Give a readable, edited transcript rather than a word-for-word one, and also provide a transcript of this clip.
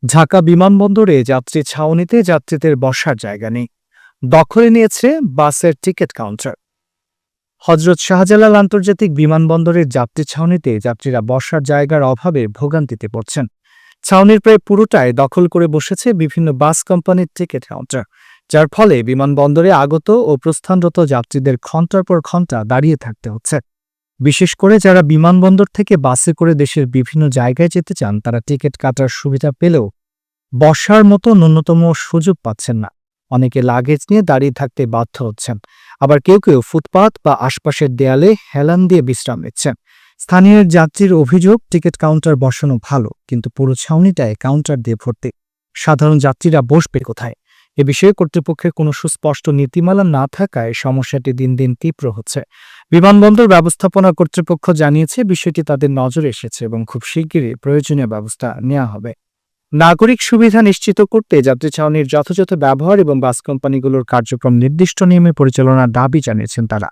ঢাকা বিমানবন্দরে যাত্রী ছাউনিতে যাত্রীদের বসার জায়গা নেই, দখলে নিয়েছে বাসের টিকিট কাউন্টার। হজরত শাহজালাল আন্তর্জাতিক বিমানবন্দরের যাত্রী ছাউনিতে যাত্রীরা বসার জায়গার অভাবে ভোগান্তিতে পড়ছেন। ছাউনির প্রায় পুরোটাই দখল করে বসেছে বিভিন্ন বাস কোম্পানির টিকিট কাউন্টার, যার ফলে বিমানবন্দরে আগত ও প্রস্থানরত যাত্রীদের ঘণ্টার পর ঘণ্টা দাঁড়িয়ে থাকতে হচ্ছে। বিশেষ করে যারা বিমানবন্দর থেকে বাসে করে দেশের বিভিন্ন জায়গায় যেতে চান, তারা টিকিট কাটার সুবিধা পেলেও বসার মতো ন্যূনতম সুযোগ পাচ্ছেন না। অনেকে লাগেজ নিয়ে দাঁড়িয়ে থাকতে বাধ্য হচ্ছেন, আবার কেউ কেউ ফুটপাত বা আশপাশের দেয়ালে হেলান দিয়ে বিশ্রাম নিচ্ছেন। স্থানীয় যাত্রীর অভিযোগ, টিকিট কাউন্টার বসানো ভালো, কিন্তু পুরো ছাউনিটায় কাউন্টার দিয়ে ভর্তি। সাধারণ যাত্রীরা বসবে কোথায়? এ বিষয়ে কর্তৃপক্ষের কোনো সুস্পষ্ট নীতিমালা না থাকায় সমস্যাটি দিন দিন তীব্র হচ্ছে। বিমানবন্দর ব্যবস্থাপনা কর্তৃপক্ষ জানিয়েছে, বিষয়টি তাদের নজরে এসেছে এবং খুব শিগগিরই প্রয়োজনীয় ব্যবস্থা নেওয়া হবে। নাগরিক সুবিধা নিশ্চিত করতে যাত্রী ছাউনির যথাযথ ব্যবহার এবং বাস কোম্পানিগুলোর কার্যক্রম নির্দিষ্ট নিয়মে পরিচালনার দাবি জানিয়েছেন তারা।